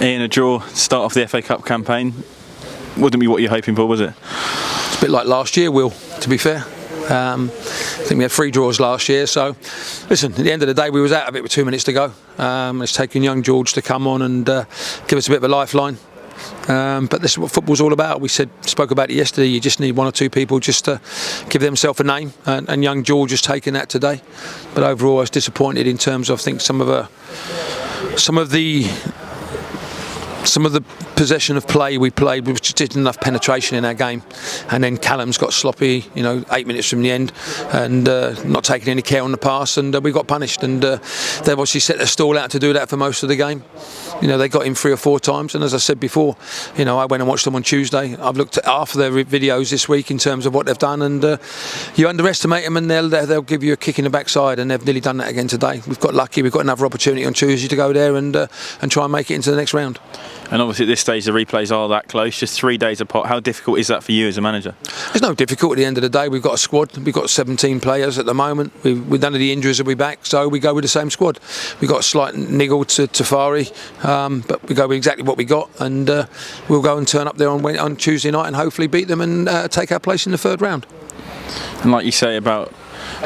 Ian, a draw start off the FA Cup campaign wouldn't be what you're hoping for, was it? It's a bit like last year, Will, to be fair. I think we had 3 draws last year, so listen, at the end of the day we was out of it with 2 minutes to go. It's taken young George to come on and give us a bit of a lifeline. But this is what football's all about. We spoke about it yesterday. You just need 1 or 2 people just to give themselves a name, and young George has taken that today. But overall, I was disappointed in terms of, I think, some of the possession of play we played, we just didn't enough penetration in our game, and then Callum's got sloppy, 8 minutes from the end, and not taking any care on the pass, and we got punished. And they've obviously set their stall out to do that for most of the game. They got him 3 or 4 times, and as I said before, I went and watched them on Tuesday. I've looked at half of their videos this week in terms of what they've done, and you underestimate them and they'll give you a kick in the backside, and they've nearly done that again today. We've got lucky. We've got another opportunity on Tuesday to go there and try and make it into the next round. And obviously at this stage the replays are that close, just 3 days apart. How difficult is that for you as a manager? It's no difficult at the end of the day. We've got a squad. We've got 17 players at the moment. With none of the injuries will be back, so we go with the same squad. We've got a slight niggle to Tafari, but we go with exactly what we got, and we'll go and turn up there on Tuesday night and hopefully beat them and take our place in the 3rd round. And like you say about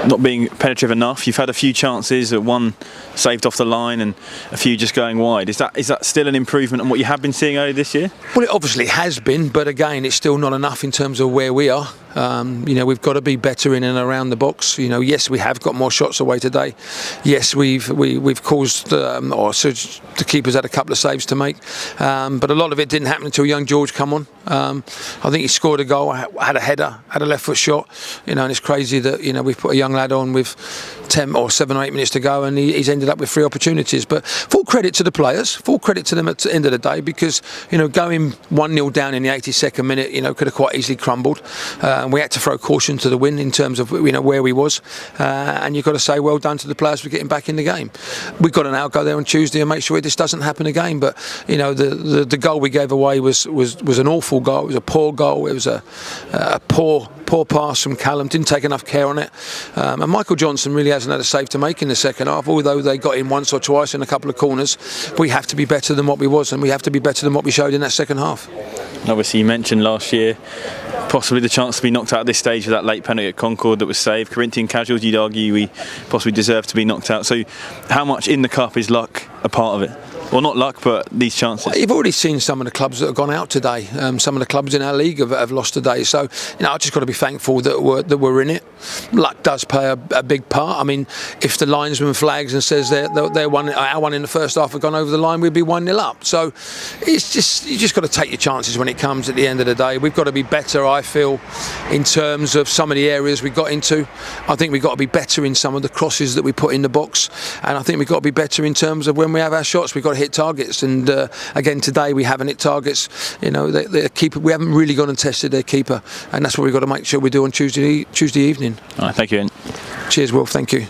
not being penetrative enough, you've had a few chances, one saved off the line and a few just going wide. Is that still an improvement on what you have been seeing earlier this year? Well, it obviously has been, but again, it's still not enough in terms of where we are. We've got to be better in and around the box. Yes, we have got more shots away today. Yes, we've caused, the keeper's had a couple of saves to make, but a lot of it didn't happen until young George come on. I think he scored a goal, had a header, had a left foot shot, and it's crazy that we've put a young lad on with 10 or 7 or 8 minutes to go, and he's ended up with 3 opportunities. But full credit to the players, full credit to them at the end of the day, because going 1-0 down in the 82nd minute, could have quite easily crumbled. And we had to throw caution to the wind in terms of where we was, and you've got to say well done to the players for getting back in the game. We've got to now go there on Tuesday and make sure this doesn't happen again. But the goal we gave away was an awful goal. It was a poor goal. It was a poor pass from Callum. Didn't take enough care on it, and Michael Johnson really hasn't had a save to make in the second half. Although they got in once or twice in a couple of corners, we have to be better than what we was, and we have to be better than what we showed in that second half. Obviously, you mentioned last year possibly the chance to be knocked out at this stage with that late penalty at Concord that was saved. Corinthian casuals, you'd argue we possibly deserve to be knocked out. So how much in the cup is luck a part of it? Well, not luck, but these chances. Well, you've already seen some of the clubs that have gone out today. Some of the clubs in our league have lost today. So, I've just got to be thankful that we're in it. Luck does play a big part. I mean, if the linesman flags and says our one in the first half have gone over the line, we'd be 1-0 up. So, you just got to take your chances when it comes at the end of the day. We've got to be better, I feel, in terms of some of the areas we got into. I think we've got to be better in some of the crosses that we put in the box, and I think we've got to be better in terms of when we have our shots. We've got to hit targets, and again today we haven't hit targets. The keeper, we haven't really gone and tested their keeper, and that's what we've got to make sure we do on Tuesday evening. All right, thank you, Ian. Cheers, Will. Thank you.